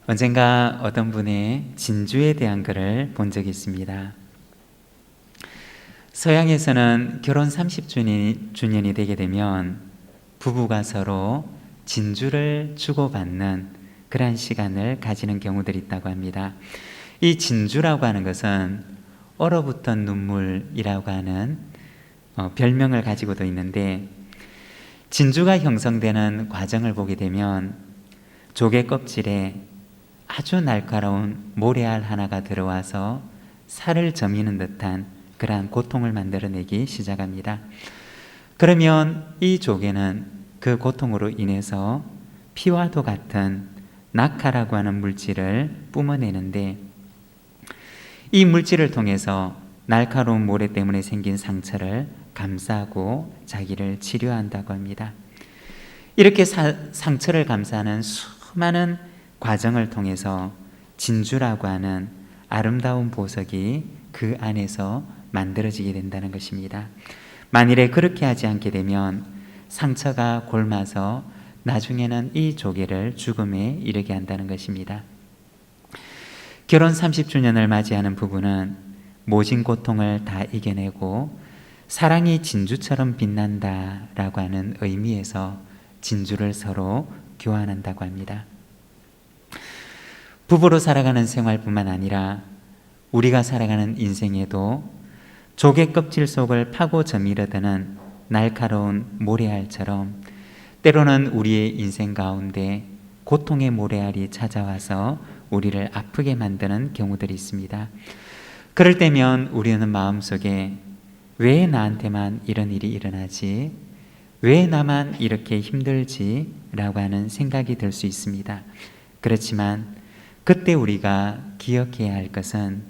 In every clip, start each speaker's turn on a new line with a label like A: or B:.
A: 언젠가 어떤 분의 진주에 대한 글을 본 적이 있습니다. 서양에서는 결혼 30주년이 되게 되면 부부가 서로 진주를 주고받는 그러한 시간을 가지는 경우들이 있다고 합니다. 이 진주라고 하는 것은 얼어붙은 눈물이라고 하는 별명을 가지고도 있는데, 진주가 형성되는 과정을 보게 되면 조개 껍질에 아주 날카로운 모래알 하나가 들어와서 살을 저미는 듯한 그러한 고통을 만들어내기 시작합니다. 그러면 이 조개는 그 고통으로 인해서 피와도 같은 낙하라고 하는 물질을 뿜어내는데, 이 물질을 통해서 날카로운 모래 때문에 생긴 상처를 감싸고 자기를 치료한다고 합니다. 이렇게 상처를 감싸는 수많은 과정을 통해서 진주라고 하는 아름다운 보석이 그 안에서 만들어지게 된다는 것입니다. 만일에 그렇게 하지 않게 되면 상처가 곪아서 나중에는 이 조개를 죽음에 이르게 한다는 것입니다. 결혼 30주년을 맞이하는 부부는 모진 고통을 다 이겨내고 사랑이 진주처럼 빛난다라고 하는 의미에서 진주를 서로 교환한다고 합니다. 부부로 살아가는 생활뿐만 아니라 우리가 살아가는 인생에도 조개 껍질 속을 파고 저미르드는 날카로운 모래알처럼 때로는 우리의 인생 가운데 고통의 모래알이 찾아와서 우리를 아프게 만드는 경우들이 있습니다. 그럴 때면 우리는 마음속에 왜 나한테만 이런 일이 일어나지? 왜 나만 이렇게 힘들지? 라고 하는 생각이 들 수 있습니다. 그렇지만 그때 우리가 기억해야 할 것은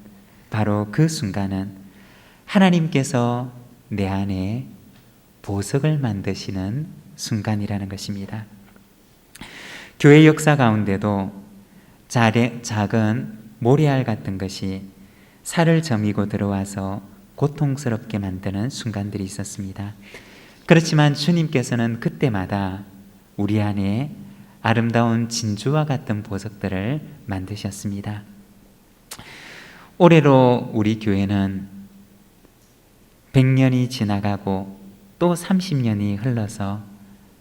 A: 바로 그 순간은 하나님께서 내 안에 보석을 만드시는 순간이라는 것입니다. 교회 역사 가운데도 작은 모래알 같은 것이 살을 저미고 들어와서 고통스럽게 만드는 순간들이 있었습니다. 그렇지만 주님께서는 그때마다 우리 안에 아름다운 진주와 같은 보석들을 만드셨습니다. 올해로 우리 교회는 100년이 지나가고 또 30년이 흘러서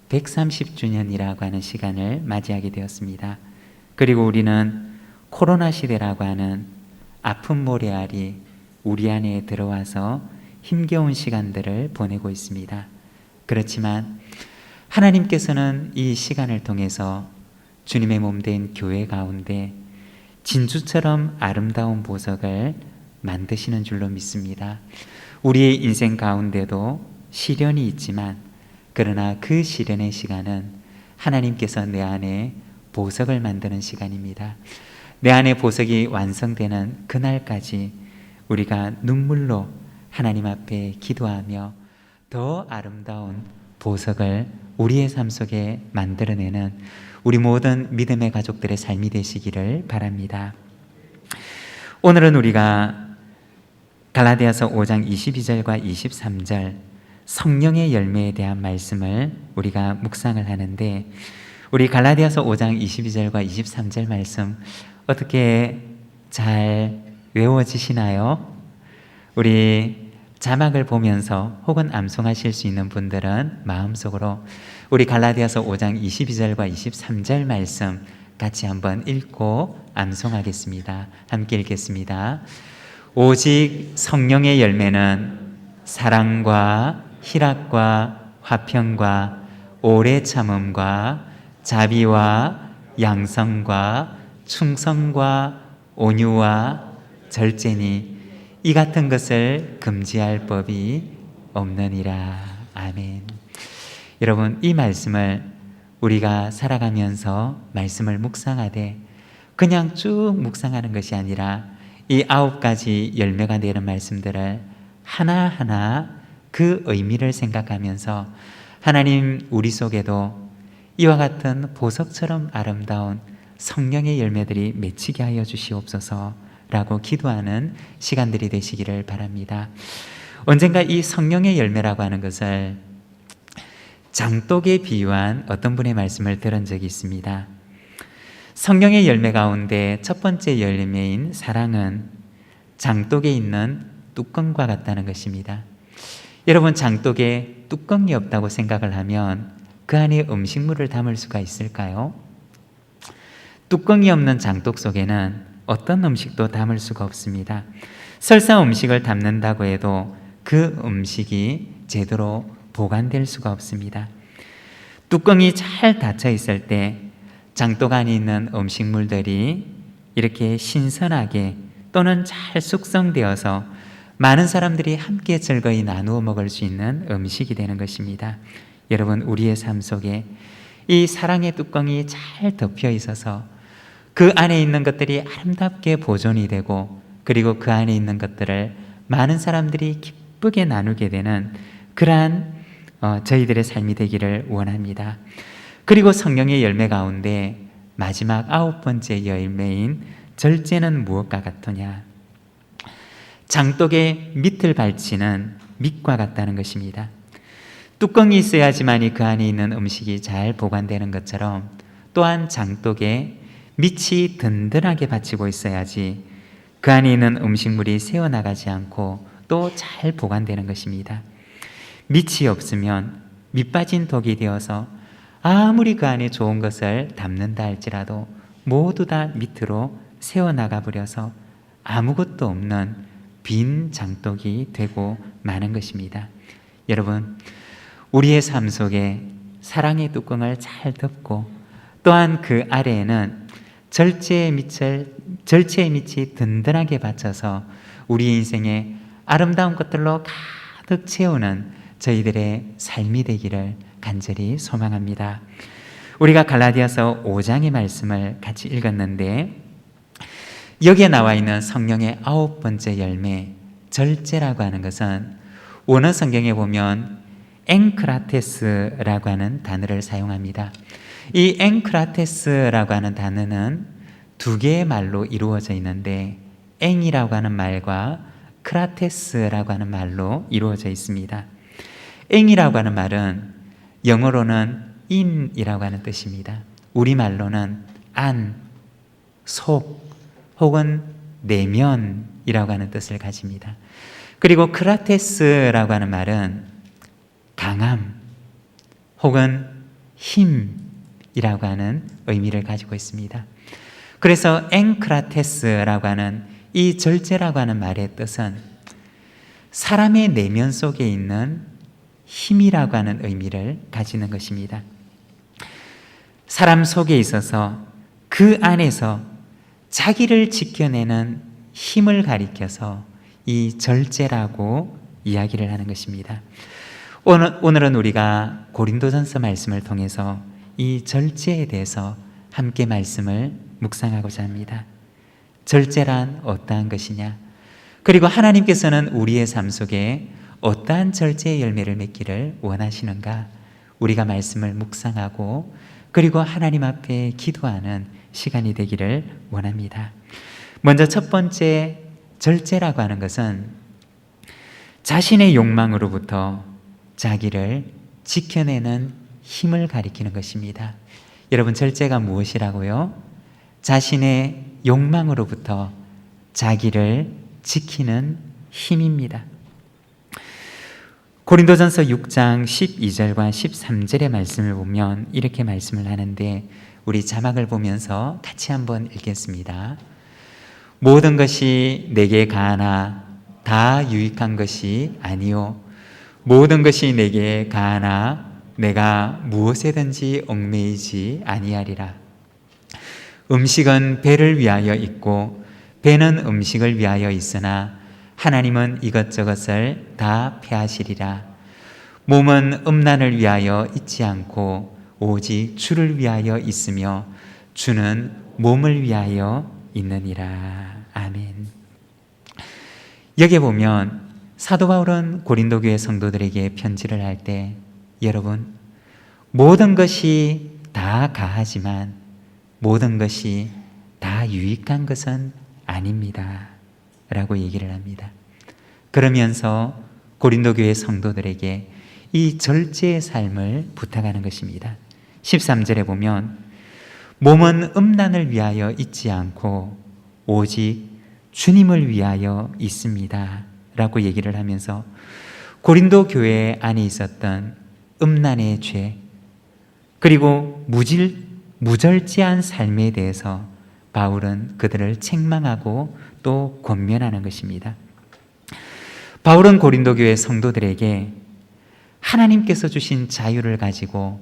A: 130주년이라고 하는 시간을 맞이하게 되었습니다. 그리고 우리는 코로나 시대라고 하는 아픈 모래알이 우리 안에 들어와서 힘겨운 시간들을 보내고 있습니다. 그렇지만 하나님께서는 이 시간을 통해서 주님의 몸된 교회 가운데 진주처럼 아름다운 보석을 만드시는 줄로 믿습니다. 우리의 인생 가운데도 시련이 있지만, 그러나 그 시련의 시간은 하나님께서 내 안에 보석을 만드는 시간입니다. 내 안에 보석이 완성되는 그날까지 우리가 눈물로 하나님 앞에 기도하며 더 아름다운 보석을 우리의 삶 속에 만들어내는 우리 모든 믿음의 가족들의 삶이 되시기를 바랍니다. 오늘은 우리가 갈라디아서 5장 22절과 23절 성령의 열매에 대한 말씀을 우리가 묵상을 하는데, 우리 갈라디아서 5장 22절과 23절 말씀 어떻게 잘 외워지시나요? 우리 자막을 보면서 혹은 암송하실 수 있는 분들은 마음속으로 우리 갈라디아서 5장 22절과 23절 말씀 같이 한번 읽고 암송하겠습니다. 함께 읽겠습니다. 오직 성령의 열매는 사랑과 희락과 화평과 오래 참음과 자비와 양성과 충성과 온유와 절제니 이 같은 것을 금지할 법이 없느니라. 아멘. 여러분, 이 말씀을 우리가 살아가면서 말씀을 묵상하되 그냥 쭉 묵상하는 것이 아니라 이 9가지 열매가 되는 말씀들을 하나하나 그 의미를 생각하면서 하나님, 우리 속에도 이와 같은 보석처럼 아름다운 성령의 열매들이 맺히게 하여 주시옵소서 라고 기도하는 시간들이 되시기를 바랍니다. 언젠가 이 성령의 열매라고 하는 것을 장독에 비유한 어떤 분의 말씀을 들은 적이 있습니다. 성경의 열매 가운데 첫 번째 열매인 사랑은 장독에 있는 뚜껑과 같다는 것입니다. 여러분, 장독에 뚜껑이 없다고 생각을 하면 그 안에 음식물을 담을 수가 있을까요? 뚜껑이 없는 장독 속에는 어떤 음식도 담을 수가 없습니다. 설사 음식을 담는다고 해도 그 음식이 제대로 보관될 수가 없습니다. 뚜껑이 잘 닫혀 있을 때 장독 안에 있는 음식물들이 이렇게 신선하게 또는 잘 숙성되어서 많은 사람들이 함께 즐거이 나누어 먹을 수 있는 음식이 되는 것입니다. 여러분, 우리의 삶 속에 이 사랑의 뚜껑이 잘 덮여 있어서 그 안에 있는 것들이 아름답게 보존이 되고, 그리고 그 안에 있는 것들을 많은 사람들이 기쁘게 나누게 되는 그러한 저희들의 삶이 되기를 원합니다. 그리고 성령의 열매 가운데 마지막 9번째 열매인 절제는 무엇과 같으냐? 장독의 밑을 발치는 밑과 같다는 것입니다. 뚜껑이 있어야지만이 그 안에 있는 음식이 잘 보관되는 것처럼, 또한 장독에 밑이 든든하게 받치고 있어야지 그 안에 있는 음식물이 새어나가지 않고 또 잘 보관되는 것입니다. 밑이 없으면 밑 빠진 독이 되어서 아무리 그 안에 좋은 것을 담는다 할지라도 모두 다 밑으로 새어나가 버려서 아무것도 없는 빈 장독이 되고 마는 것입니다. 여러분, 우리의 삶 속에 사랑의 뚜껑을 잘 덮고, 또한 그 아래에는 절제의 밑이 든든하게 받쳐서 우리 인생의 아름다운 것들로 가득 채우는 저희들의 삶이 되기를 간절히 소망합니다. 우리가 갈라디아서 5장의 말씀을 같이 읽었는데, 여기에 나와 있는 성령의 9번째 열매 절제라고 하는 것은 원어 성경에 보면 앵크라테스라고 하는 단어를 사용합니다. 이 앵크라테스라고 하는 단어는 두 개의 말로 이루어져 있는데, 앵이라고 하는 말과 크라테스라고 하는 말로 이루어져 있습니다. 앵이라고 하는 말은 영어로는 in이라고 하는 뜻입니다. 우리말로는 안, 속 혹은 내면이라고 하는 뜻을 가집니다. 그리고 크라테스라고 하는 말은 강함 혹은 힘이라고 하는 의미를 가지고 있습니다. 그래서 앵크라테스라고 하는 이 절제라고 하는 말의 뜻은 사람의 내면 속에 있는 힘이라고 하는 의미를 가지는 것입니다. 사람 속에 있어서 그 안에서 자기를 지켜내는 힘을 가리켜서 이 절제라고 이야기를 하는 것입니다. 오늘은 우리가 고린도전서 말씀을 통해서 이 절제에 대해서 함께 말씀을 묵상하고자 합니다. 절제란 어떠한 것이냐? 그리고 하나님께서는 우리의 삶 속에 어떠한 절제의 열매를 맺기를 원하시는가? 우리가 말씀을 묵상하고 그리고 하나님 앞에 기도하는 시간이 되기를 원합니다. 먼저 첫 번째, 절제라고 하는 것은 자신의 욕망으로부터 자기를 지켜내는 힘을 가리키는 것입니다. 여러분, 절제가 무엇이라고요? 자신의 욕망으로부터 자기를 지키는 힘입니다. 고린도전서 6장 12절과 13절의 말씀을 보면 이렇게 말씀을 하는데, 우리 자막을 보면서 같이 한번 읽겠습니다. 모든 것이 내게 가하나 다 유익한 것이 아니요 모든 것이 내게 가하나 내가 무엇에든지 얽매이지 아니하리라. 음식은 배를 위하여 있고 배는 음식을 위하여 있으나 하나님은 이것저것을 다 폐하시리라. 몸은 음란을 위하여 있지 않고 오직 주를 위하여 있으며 주는 몸을 위하여 있느니라. 아멘. 여기 보면 사도 바울은 고린도 교회 성도들에게 편지를 할 때, 여러분, 모든 것이 다 가하지만 모든 것이 다 유익한 것은 아닙니다 라고 얘기를 합니다. 그러면서 고린도 교회 성도들에게 이 절제의 삶을 부탁하는 것입니다. 13절에 보면 몸은 음란을 위하여 있지 않고 오직 주님을 위하여 있습니다 라고 얘기를 하면서 고린도 교회 안에 있었던 음란의 죄, 그리고 무절제한 삶에 대해서 바울은 그들을 책망하고 또 권면하는 것입니다. 바울은 고린도 교회 성도들에게 하나님께서 주신 자유를 가지고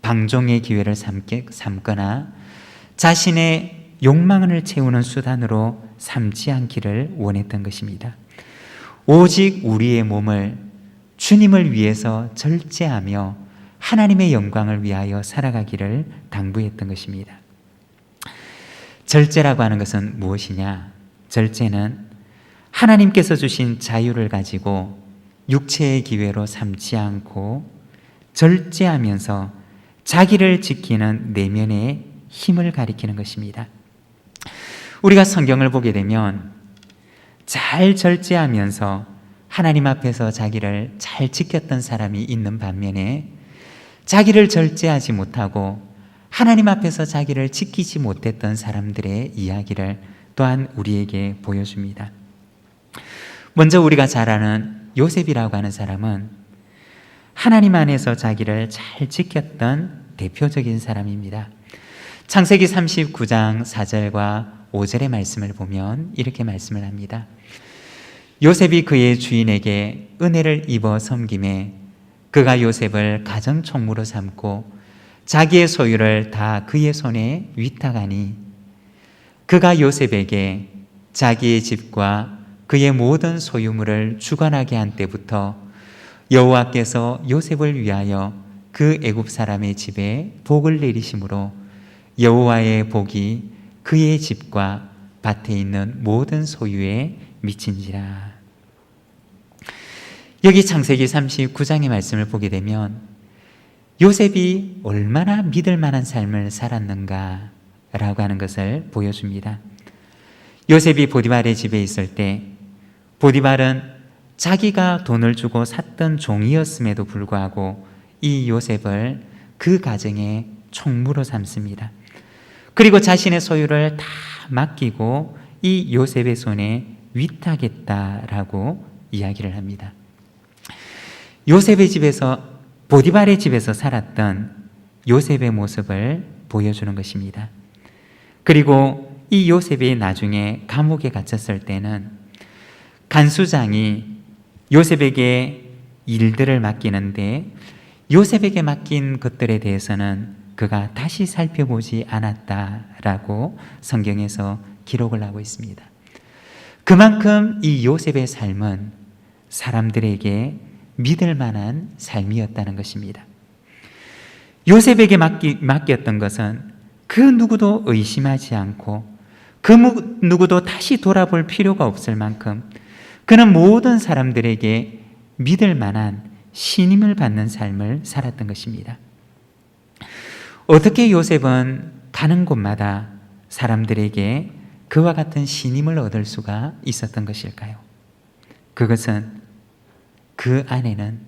A: 방종의 기회를 삼거나 자신의 욕망을 채우는 수단으로 삼지 않기를 원했던 것입니다. 오직 우리의 몸을 주님을 위해서 절제하며 하나님의 영광을 위하여 살아가기를 당부했던 것입니다. 절제라고 하는 것은 무엇이냐? 절제는 하나님께서 주신 자유를 가지고 육체의 기회로 삼지 않고 절제하면서 자기를 지키는 내면의 힘을 가리키는 것입니다. 우리가 성경을 보게 되면 잘 절제하면서 하나님 앞에서 자기를 잘 지켰던 사람이 있는 반면에 자기를 절제하지 못하고 하나님 앞에서 자기를 지키지 못했던 사람들의 이야기를 또한 우리에게 보여줍니다. 먼저 우리가 잘 아는 요셉이라고 하는 사람은 하나님 안에서 자기를 잘 지켰던 대표적인 사람입니다. 창세기 39장 4절과 5절의 말씀을 보면 이렇게 말씀을 합니다. 요셉이 그의 주인에게 은혜를 입어 섬김에 그가 요셉을 가정총무로 삼고 자기의 소유를 다 그의 손에 위탁하니 그가 요셉에게 자기의 집과 그의 모든 소유물을 주관하게 한 때부터 여호와께서 요셉을 위하여 그 애굽 사람의 집에 복을 내리심으로 여호와의 복이 그의 집과 밭에 있는 모든 소유에 미친지라. 여기 창세기 39장의 말씀을 보게 되면 요셉이 얼마나 믿을 만한 삶을 살았는가 라고 하는 것을 보여줍니다. 요셉이 보디발의 집에 있을 때 보디발은 자기가 돈을 주고 샀던 종이었음에도 불구하고 이 요셉을 그 가정의 총무로 삼습니다. 그리고 자신의 소유를 다 맡기고 이 요셉의 손에 위탁했다라고 이야기를 합니다. 요셉의 집에서 보디발의 집에서 살았던 요셉의 모습을 보여주는 것입니다. 그리고 이 요셉이 나중에 감옥에 갇혔을 때는 간수장이 요셉에게 일들을 맡기는데 요셉에게 맡긴 것들에 대해서는 그가 다시 살펴보지 않았다라고 성경에서 기록을 하고 있습니다. 그만큼 이 요셉의 삶은 사람들에게 믿을 만한 삶이었다는 것입니다. 요셉에게 맡겼던 것은 그 누구도 의심하지 않고 그 누구도 다시 돌아볼 필요가 없을 만큼 그는 모든 사람들에게 믿을 만한 신임을 받는 삶을 살았던 것입니다. 어떻게 요셉은 가는 곳마다 사람들에게 그와 같은 신임을 얻을 수가 있었던 것일까요? 그것은 그 안에는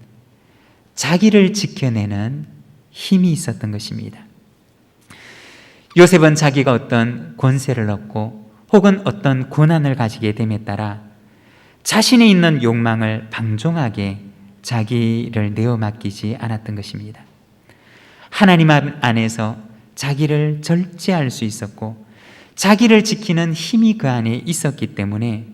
A: 자기를 지켜내는 힘이 있었던 것입니다. 요셉은 자기가 어떤 권세를 얻고 혹은 어떤 권한을 가지게 됨에 따라 자신에 있는 욕망을 방종하게 자기를 내어 맡기지 않았던 것입니다. 하나님 안에서 자기를 절제할 수 있었고 자기를 지키는 힘이 그 안에 있었기 때문에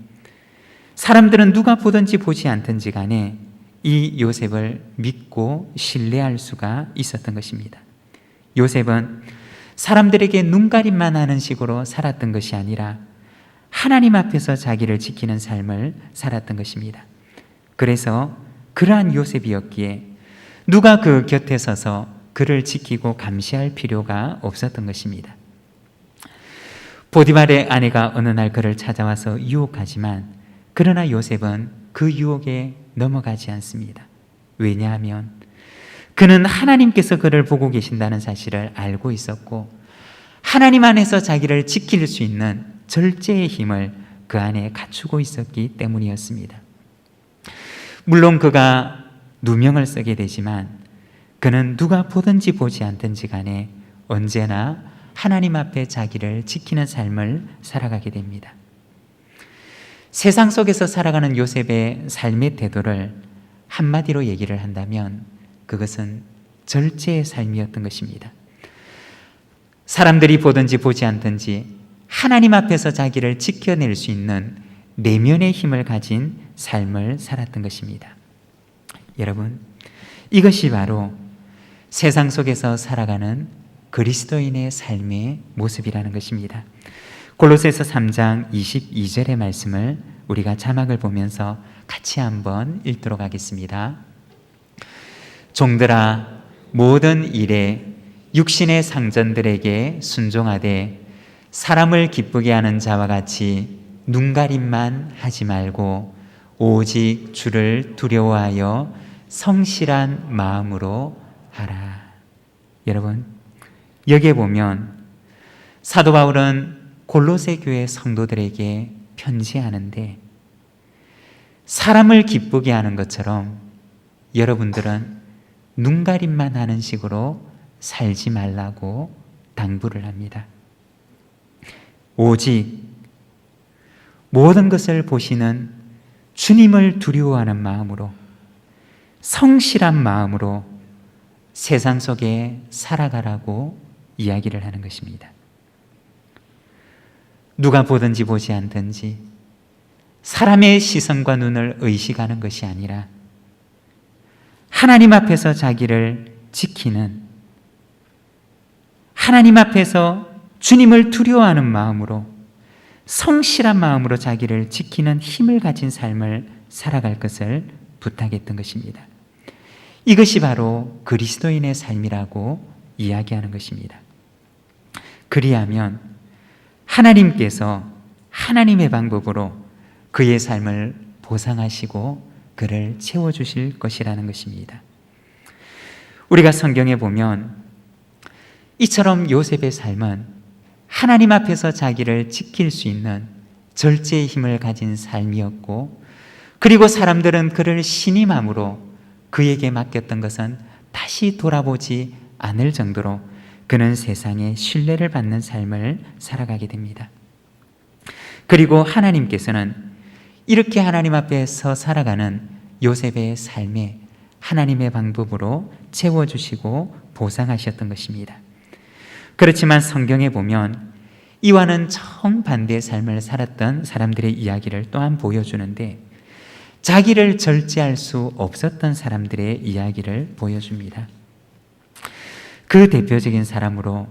A: 사람들은 누가 보든지 보지 않든지 간에 이 요셉을 믿고 신뢰할 수가 있었던 것입니다. 요셉은 사람들에게 눈가림만 하는 식으로 살았던 것이 아니라 하나님 앞에서 자기를 지키는 삶을 살았던 것입니다. 그래서 그러한 요셉이었기에 누가 그 곁에 서서 그를 지키고 감시할 필요가 없었던 것입니다. 보디발의 아내가 어느 날 그를 찾아와서 유혹하지만 그러나 요셉은 그 유혹에 넘어가지 않습니다. 왜냐하면 그는 하나님께서 그를 보고 계신다는 사실을 알고 있었고 하나님 안에서 자기를 지킬 수 있는 절제의 힘을 그 안에 갖추고 있었기 때문이었습니다. 물론 그가 누명을 쓰게 되지만 그는 누가 보든지 보지 않든지 간에 언제나 하나님 앞에 자기를 지키는 삶을 살아가게 됩니다. 세상 속에서 살아가는 요셉의 삶의 태도를 한마디로 얘기를 한다면 그것은 절제의 삶이었던 것입니다. 사람들이 보든지 보지 않든지 하나님 앞에서 자기를 지켜낼 수 있는 내면의 힘을 가진 삶을 살았던 것입니다. 여러분, 이것이 바로 세상 속에서 살아가는 그리스도인의 삶의 모습이라는 것입니다. 골로새서 3장 22절의 말씀을 우리가 자막을 보면서 같이 한번 읽도록 하겠습니다. 종들아, 모든 일에 육신의 상전들에게 순종하되 사람을 기쁘게 하는 자와 같이 눈가림만 하지 말고 오직 주를 두려워하여 성실한 마음으로 하라. 여러분, 여기에 보면 사도 바울은 골로새 교회 성도들에게 편지하는데 사람을 기쁘게 하는 것처럼 여러분들은 눈가림만 하는 식으로 살지 말라고 당부를 합니다. 오직 모든 것을 보시는 주님을 두려워하는 마음으로, 성실한 마음으로 세상 속에 살아가라고 이야기를 하는 것입니다. 누가 보든지 보지 않든지 사람의 시선과 눈을 의식하는 것이 아니라 하나님 앞에서 자기를 지키는, 하나님 앞에서 주님을 두려워하는 마음으로, 성실한 마음으로 자기를 지키는 힘을 가진 삶을 살아갈 것을 부탁했던 것입니다. 이것이 바로 그리스도인의 삶이라고 이야기하는 것입니다. 그리하면 하나님께서 하나님의 방법으로 그의 삶을 보상하시고 그를 채워주실 것이라는 것입니다. 우리가 성경에 보면 이처럼 요셉의 삶은 하나님 앞에서 자기를 지킬 수 있는 절제의 힘을 가진 삶이었고, 그리고 사람들은 그를 신임함으로 그에게 맡겼던 것은 다시 돌아보지 않을 정도로 그는 세상에 신뢰를 받는 삶을 살아가게 됩니다. 그리고 하나님께서는 이렇게 하나님 앞에서 살아가는 요셉의 삶에 하나님의 방법으로 채워주시고 보상하셨던 것입니다. 그렇지만 성경에 보면 이와는 정반대의 삶을 살았던 사람들의 이야기를 또한 보여주는데, 자기를 절제할 수 없었던 사람들의 이야기를 보여줍니다. 그 대표적인 사람으로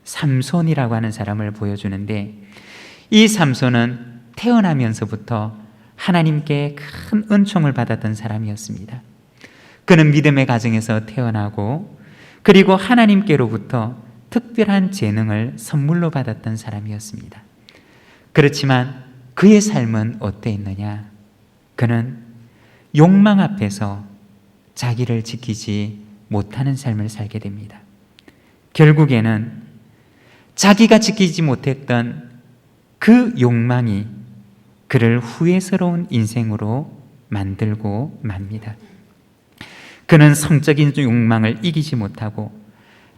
A: 삼손이라고 하는 사람을 보여주는데, 이 삼손은 태어나면서부터 하나님께 큰 은총을 받았던 사람이었습니다. 그는 믿음의 가정에서 태어나고, 그리고 하나님께로부터 특별한 재능을 선물로 받았던 사람이었습니다. 그렇지만 그의 삶은 어땠느냐? 그는 욕망 앞에서 자기를 지키지 못하는 삶을 살게 됩니다. 결국에는 자기가 지키지 못했던 그 욕망이 그를 후회스러운 인생으로 만들고 맙니다. 그는 성적인 욕망을 이기지 못하고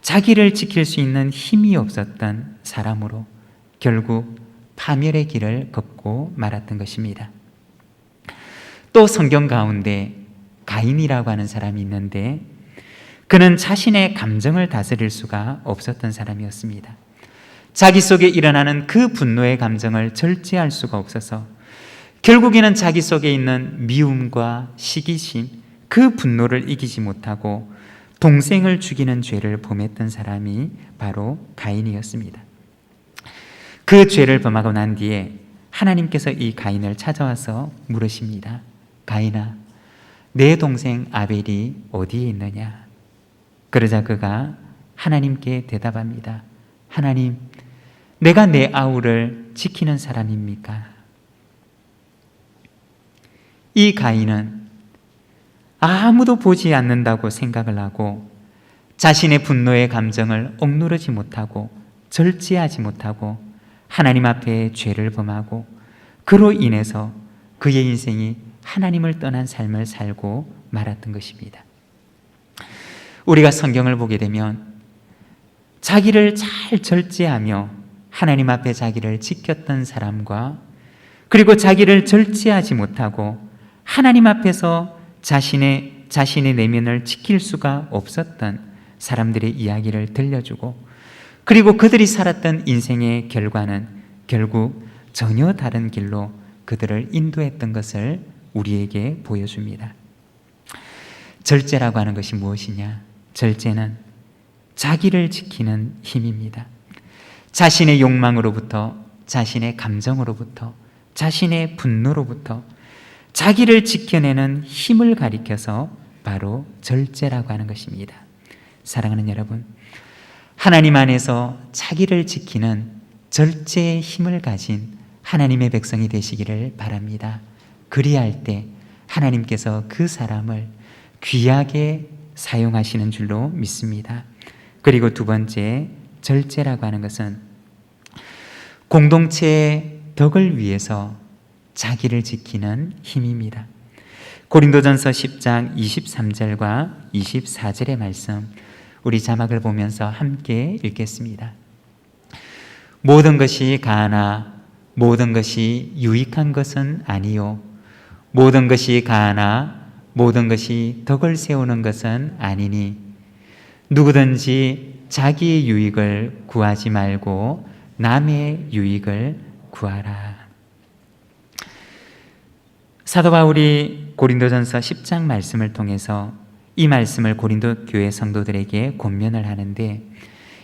A: 자기를 지킬 수 있는 힘이 없었던 사람으로 결국 파멸의 길을 걷고 말았던 것입니다. 또 성경 가운데 가인이라고 하는 사람이 있는데, 그는 자신의 감정을 다스릴 수가 없었던 사람이었습니다. 자기 속에 일어나는 그 분노의 감정을 절제할 수가 없어서 결국에는 자기 속에 있는 미움과 시기심, 그 분노를 이기지 못하고 동생을 죽이는 죄를 범했던 사람이 바로 가인이었습니다. 그 죄를 범하고 난 뒤에 하나님께서 이 가인을 찾아와서 물으십니다. 가인아, 내 동생 아벨이 어디에 있느냐? 그러자 그가 하나님께 대답합니다. 하나님, 내가 내 아우를 지키는 사람입니까? 이 가인은 아무도 보지 않는다고 생각을 하고 자신의 분노의 감정을 억누르지 못하고 절제하지 못하고 하나님 앞에 죄를 범하고 그로 인해서 그의 인생이 하나님을 떠난 삶을 살고 말았던 것입니다. 우리가 성경을 보게 되면 자기를 잘 절제하며 하나님 앞에 자기를 지켰던 사람과, 그리고 자기를 절제하지 못하고 하나님 앞에서 자신의 내면을 지킬 수가 없었던 사람들의 이야기를 들려주고, 그리고 그들이 살았던 인생의 결과는 결국 전혀 다른 길로 그들을 인도했던 것을 우리에게 보여줍니다. 절제라고 하는 것이 무엇이냐? 절제는 자기를 지키는 힘입니다. 자신의 욕망으로부터, 자신의 감정으로부터, 자신의 분노로부터 자기를 지켜내는 힘을 가리켜서 바로 절제라고 하는 것입니다. 사랑하는 여러분, 하나님 안에서 자기를 지키는 절제의 힘을 가진 하나님의 백성이 되시기를 바랍니다. 그리할 때 하나님께서 그 사람을 귀하게 사용하시는 줄로 믿습니다. 그리고 두 번째, 절제라고 하는 것은 공동체의 덕을 위해서 자기를 지키는 힘입니다. 고린도전서 10장 23절과 24절의 말씀, 우리 자막을 보면서 함께 읽겠습니다. 모든 것이 가하나 모든 것이 유익한 것은 아니요, 모든 것이 가하나 모든 것이 덕을 세우는 것은 아니니 누구든지 자기의 유익을 구하지 말고 남의 유익을 구하라. 사도 바울이 고린도전서 10장 말씀을 통해서 이 말씀을 고린도 교회 성도들에게 권면을 하는데,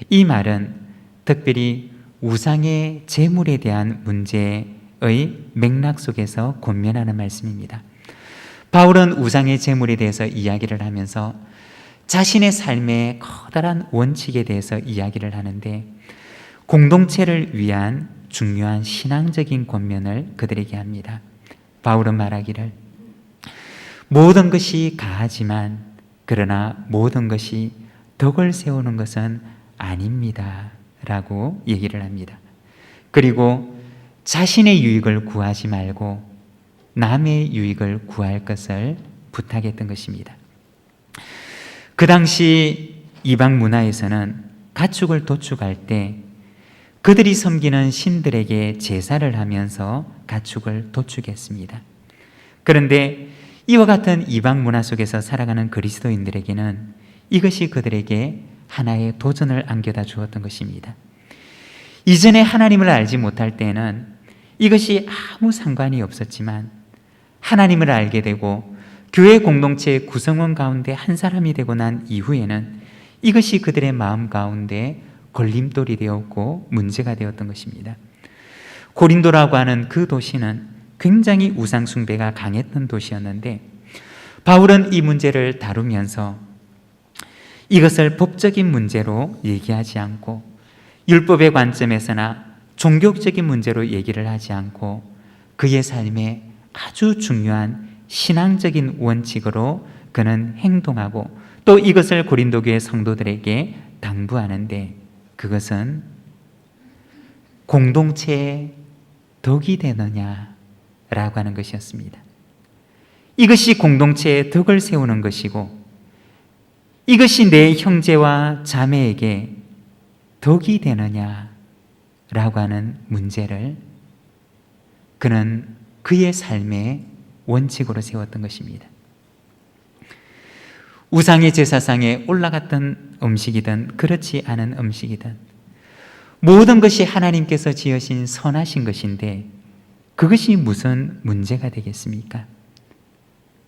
A: 이 말은 특별히 우상의 제물에 대한 문제의 맥락 속에서 권면하는 말씀입니다. 바울은 우상의 제물에 대해서 이야기를 하면서 자신의 삶의 커다란 원칙에 대해서 이야기를 하는데, 공동체를 위한 중요한 신앙적인 권면을 그들에게 합니다. 바울은 말하기를 모든 것이 가하지만 그러나 모든 것이 덕을 세우는 것은 아닙니다 라고 얘기를 합니다. 그리고 자신의 유익을 구하지 말고 남의 유익을 구할 것을 부탁했던 것입니다. 그 당시 이방 문화에서는 가축을 도축할 때 그들이 섬기는 신들에게 제사를 하면서 가축을 도축했습니다. 그런데 이와 같은 이방 문화 속에서 살아가는 그리스도인들에게는 이것이 그들에게 하나의 도전을 안겨다 주었던 것입니다. 이전에 하나님을 알지 못할 때는 이것이 아무 상관이 없었지만, 하나님을 알게 되고 교회 공동체의 구성원 가운데 한 사람이 되고 난 이후에는 이것이 그들의 마음 가운데 걸림돌이 되었고 문제가 되었던 것입니다. 고린도라고 하는 그 도시는 굉장히 우상 숭배가 강했던 도시였는데, 바울은 이 문제를 다루면서 이것을 법적인 문제로 얘기하지 않고 율법의 관점에서나 종교적인 문제로 얘기를 하지 않고 그의 삶에 아주 중요한 신앙적인 원칙으로 그는 행동하고 또 이것을 고린도 교회 성도들에게 당부하는데, 그것은 공동체의 덕이 되느냐라고 하는 것이었습니다. 이것이 공동체의 덕을 세우는 것이고 이것이 내 형제와 자매에게 덕이 되느냐라고 하는 문제를 그는 그의 삶의 원칙으로 세웠던 것입니다. 우상의 제사상에 올라갔던 음식이든 그렇지 않은 음식이든 모든 것이 하나님께서 지으신 선하신 것인데 그것이 무슨 문제가 되겠습니까?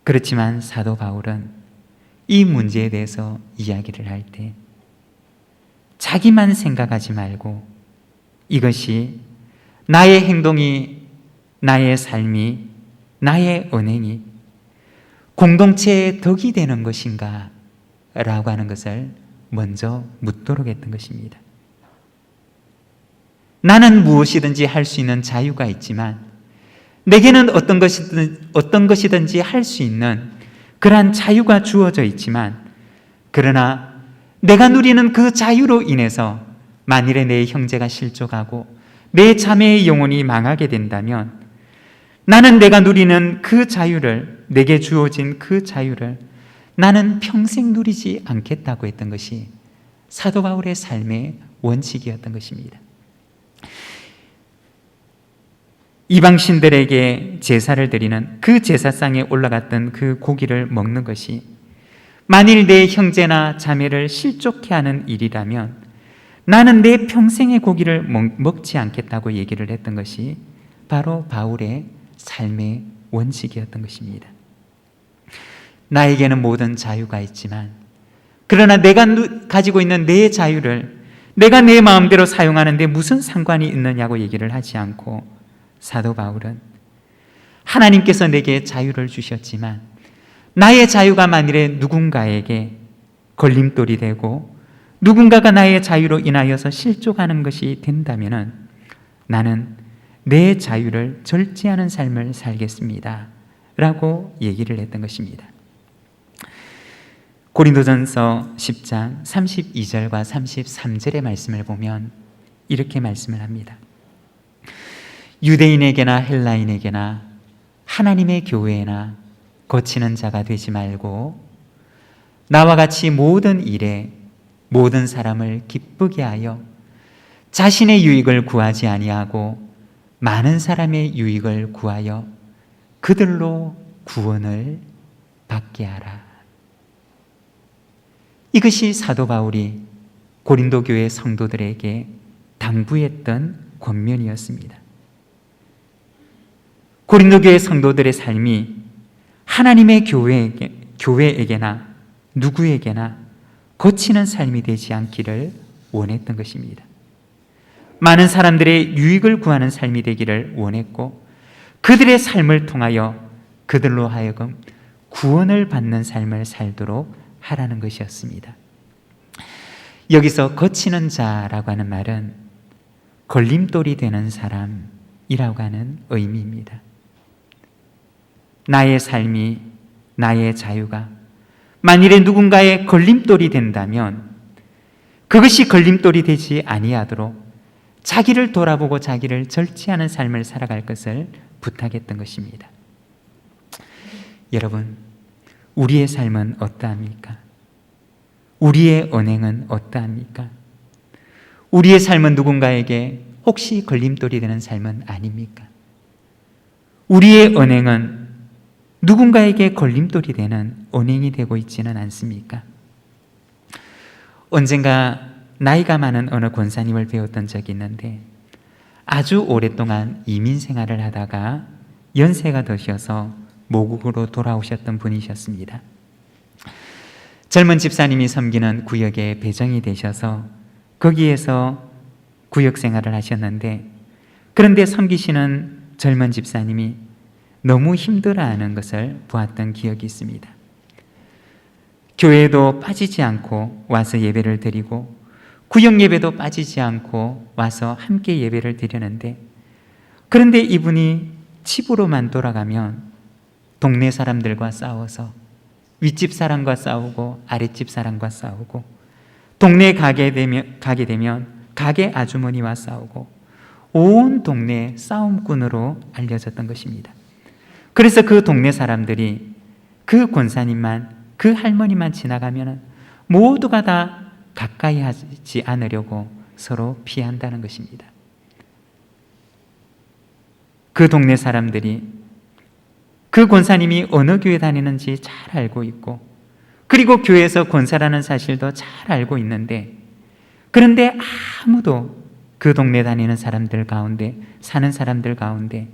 A: 그렇지만 사도 바울은 이 문제에 대해서 이야기를 할 때 자기만 생각하지 말고 이것이 나의 행동이, 나의 삶이, 나의 언행이 공동체의 덕이 되는 것인가? 라고 하는 것을 먼저 묻도록 했던 것입니다. 나는 무엇이든지 할 수 있는 자유가 있지만 내게는 어떤 것이든지 할 수 있는 그러한 자유가 주어져 있지만, 그러나 내가 누리는 그 자유로 인해서 만일에 내 형제가 실족하고 내 자매의 영혼이 망하게 된다면 나는 내가 누리는 그 자유를, 내게 주어진 그 자유를 나는 평생 누리지 않겠다고 했던 것이 사도 바울의 삶의 원칙이었던 것입니다. 이방신들에게 제사를 드리는 그 제사상에 올라갔던 그 고기를 먹는 것이 만일 내 형제나 자매를 실족해 하는 일이라면 나는 내 평생의 고기를 먹지 않겠다고 얘기를 했던 것이 바로 바울의 삶의 원칙이었던 것입니다. 나에게는 모든 자유가 있지만 그러나 내가 가지고 있는 내 자유를 내가 내 마음대로 사용하는데 무슨 상관이 있느냐고 얘기를 하지 않고 사도 바울은 하나님께서 내게 자유를 주셨지만 나의 자유가 만일에 누군가에게 걸림돌이 되고 누군가가 나의 자유로 인하여서 실족하는 것이 된다면 나는 내 자유를 절제하는 삶을 살겠습니다 라고 얘기를 했던 것입니다. 고린도전서 10장 32절과 33절의 말씀을 보면 이렇게 말씀을 합니다. 유대인에게나 헬라인에게나 하나님의 교회나 거치는 자가 되지 말고 나와 같이 모든 일에 모든 사람을 기쁘게 하여 자신의 유익을 구하지 아니하고 많은 사람의 유익을 구하여 그들로 구원을 받게 하라. 이것이 사도 바울이 고린도 교회 성도들에게 당부했던 권면이었습니다. 고린도 교회 성도들의 삶이 하나님의 교회에게나 누구에게나 거치는 삶이 되지 않기를 원했던 것입니다. 많은 사람들의 유익을 구하는 삶이 되기를 원했고 그들의 삶을 통하여 그들로 하여금 구원을 받는 삶을 살도록 하라는 것이었습니다. 여기서 거치는 자라고 하는 말은 걸림돌이 되는 사람이라고 하는 의미입니다. 나의 삶이, 나의 자유가 만일에 누군가의 걸림돌이 된다면 그것이 걸림돌이 되지 아니하도록 자기를 돌아보고 자기를 절제하는 삶을 살아갈 것을 부탁했던 것입니다. 여러분, 우리의 삶은 어떠합니까? 우리의 언행은 어떠합니까? 우리의 삶은 누군가에게 혹시 걸림돌이 되는 삶은 아닙니까? 우리의 언행은 누군가에게 걸림돌이 되는 언행이 되고 있지는 않습니까? 언젠가 나이가 많은 어느 권사님을 배웠던 적이 있는데 아주 오랫동안 이민 생활을 하다가 연세가 드셔서 모국으로 돌아오셨던 분이셨습니다. 젊은 집사님이 섬기는 구역에 배정이 되셔서 거기에서 구역 생활을 하셨는데 그런데 섬기시는 젊은 집사님이 너무 힘들어하는 것을 보았던 기억이 있습니다. 교회에도 빠지지 않고 와서 예배를 드리고 구역 예배도 빠지지 않고 와서 함께 예배를 드리는데 그런데 이분이 집으로만 돌아가면 동네 사람들과 싸워서 윗집 사람과 싸우고 아랫집 사람과 싸우고 동네에 가게 되면 가게 아주머니와 싸우고 온 동네 싸움꾼으로 알려졌던 것입니다. 그래서 그 동네 사람들이 그 권사님만, 그 할머니만 지나가면 모두가 다 가까이 하지 않으려고 서로 피한다는 것입니다. 그 동네 사람들이 그 권사님이 어느 교회 다니는지 잘 알고 있고 그리고 교회에서 권사라는 사실도 잘 알고 있는데 그런데 아무도 그 동네 다니는 사람들 가운데 사는 사람들 가운데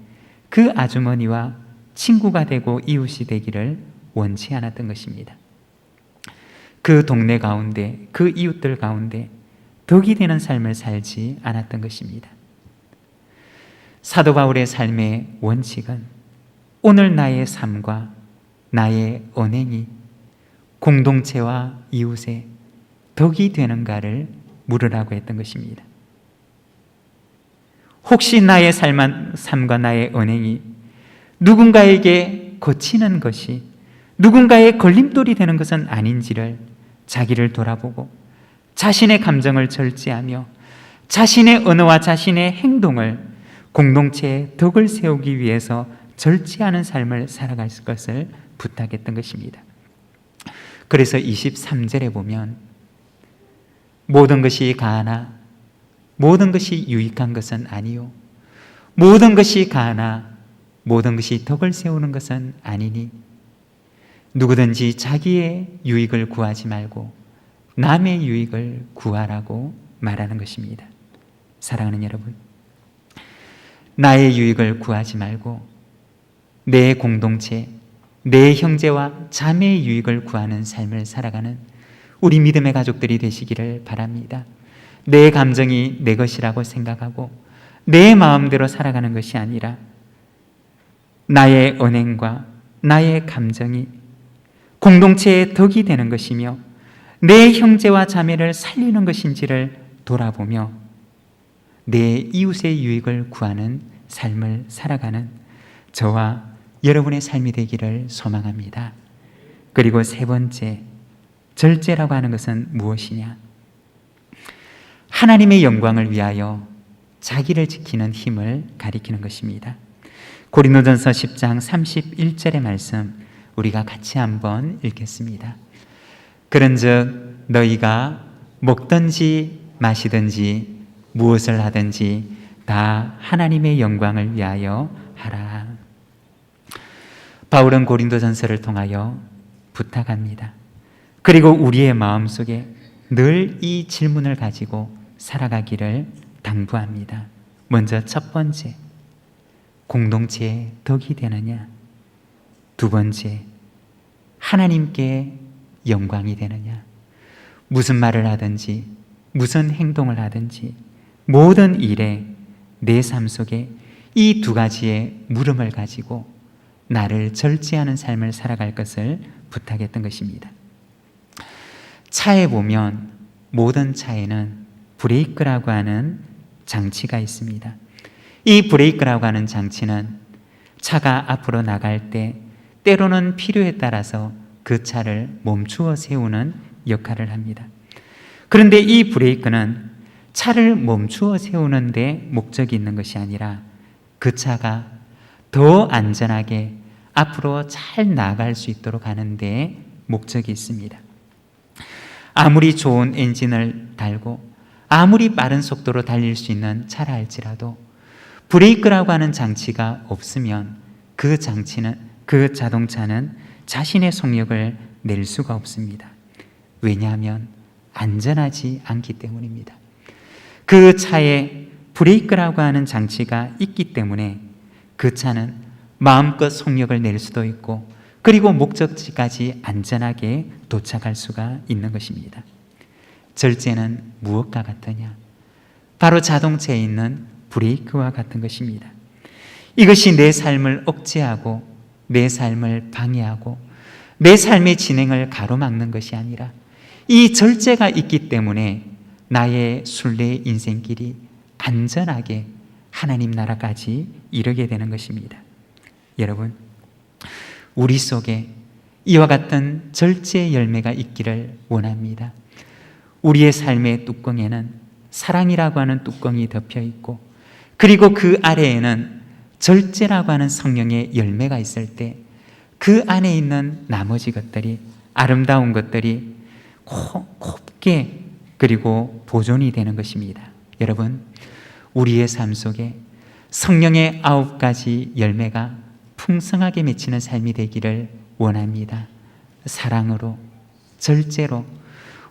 A: 그 아주머니와 친구가 되고 이웃이 되기를 원치 않았던 것입니다. 그 동네 가운데 그 이웃들 가운데 덕이 되는 삶을 살지 않았던 것입니다. 사도 바울의 삶의 원칙은 오늘 나의 삶과 나의 언행이 공동체와 이웃에 덕이 되는가를 물으라고 했던 것입니다. 혹시 나의 삶과 나의 언행이 누군가에게 거치는 것이 누군가의 걸림돌이 되는 것은 아닌지를 자기를 돌아보고 자신의 감정을 절제하며 자신의 언어와 자신의 행동을 공동체에 덕을 세우기 위해서 절제하는 삶을 살아갈 것을 부탁했던 것입니다. 그래서 23절에 보면 모든 것이 가하나 모든 것이 유익한 것은 아니요 모든 것이 가하나 모든 것이 덕을 세우는 것은 아니니 누구든지 자기의 유익을 구하지 말고 남의 유익을 구하라고 말하는 것입니다. 사랑하는 여러분, 나의 유익을 구하지 말고 내 공동체, 내 형제와 자매의 유익을 구하는 삶을 살아가는 우리 믿음의 가족들이 되시기를 바랍니다. 내 감정이 내 것이라고 생각하고 내 마음대로 살아가는 것이 아니라 나의 언행과 나의 감정이 공동체의 덕이 되는 것이며 내 형제와 자매를 살리는 것인지를 돌아보며 내 이웃의 유익을 구하는 삶을 살아가는 저와 여러분의 삶이 되기를 소망합니다. 그리고 세 번째, 절제라고 하는 것은 무엇이냐? 하나님의 영광을 위하여 자기를 지키는 힘을 가리키는 것입니다. 고린도전서 10장 31절의 말씀 우리가 같이 한번 읽겠습니다. 그런즉 너희가 먹든지 마시든지 무엇을 하든지 다 하나님의 영광을 위하여 하라. 바울은 고린도전서를 통하여 부탁합니다. 그리고 우리의 마음속에 늘 이 질문을 가지고 살아가기를 당부합니다. 먼저 첫 번째, 공동체의 덕이 되느냐? 두 번째, 하나님께 영광이 되느냐? 무슨 말을 하든지 무슨 행동을 하든지 모든 일에 내 삶 속에 이 두 가지의 물음을 가지고 나를 절제하는 삶을 살아갈 것을 부탁했던 것입니다. 차에 보면 모든 차에는 브레이크라고 하는 장치가 있습니다. 이 브레이크라고 하는 장치는 차가 앞으로 나갈 때 때로는 필요에 따라서 그 차를 멈추어 세우는 역할을 합니다. 그런데 이 브레이크는 차를 멈추어 세우는 데 목적이 있는 것이 아니라 그 차가 더 안전하게 앞으로 잘 나아갈 수 있도록 하는 데 목적이 있습니다. 아무리 좋은 엔진을 달고 아무리 빠른 속도로 달릴 수 있는 차라 할지라도 브레이크라고 하는 장치가 없으면 그 자동차는 자신의 속력을 낼 수가 없습니다. 왜냐하면 안전하지 않기 때문입니다. 그 차에 브레이크라고 하는 장치가 있기 때문에 그 차는 마음껏 속력을 낼 수도 있고 그리고 목적지까지 안전하게 도착할 수가 있는 것입니다. 절제는 무엇과 같으냐? 바로 자동차에 있는 브레이크와 같은 것입니다. 이것이 내 삶을 억제하고 내 삶을 방해하고 내 삶의 진행을 가로막는 것이 아니라 이 절제가 있기 때문에 나의 순례 인생길이 안전하게 하나님 나라까지 이르게 되는 것입니다. 여러분, 우리 속에 이와 같은 절제의 열매가 있기를 원합니다. 우리의 삶의 뚜껑에는 사랑이라고 하는 뚜껑이 덮여 있고 그리고 그 아래에는 절제라고 하는 성령의 열매가 있을 때 그 안에 있는 나머지 것들이 아름다운 것들이 곱게 그리고 보존이 되는 것입니다. 여러분, 우리의 삶 속에 성령의 9가지 열매가 풍성하게 맺히는 삶이 되기를 원합니다. 사랑으로, 절제로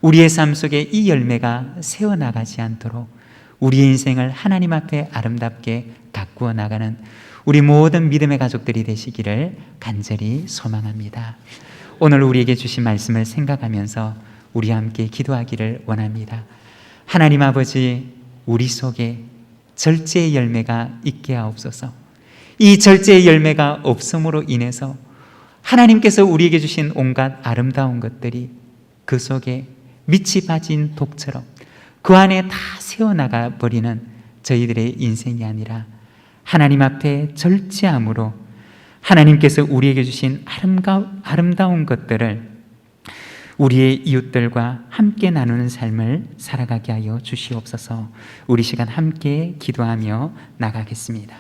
A: 우리의 삶 속에 이 열매가 새어나가지 않도록 우리의 인생을 하나님 앞에 아름답게 가꾸어 나가는 우리 모든 믿음의 가족들이 되시기를 간절히 소망합니다. 오늘 우리에게 주신 말씀을 생각하면서 우리 함께 기도하기를 원합니다. 하나님 아버지, 우리 속에 절제의 열매가 있게 하옵소서. 이 절제의 열매가 없음으로 인해서 하나님께서 우리에게 주신 온갖 아름다운 것들이 그 속에 밑이 빠진 독처럼 그 안에 다 새어나가 버리는 저희들의 인생이 아니라 하나님 앞에 절제함으로 하나님께서 우리에게 주신 아름다운 것들을 우리의 이웃들과 함께 나누는 삶을 살아가게 하여 주시옵소서. 우리 시간 함께 기도하며 나가겠습니다.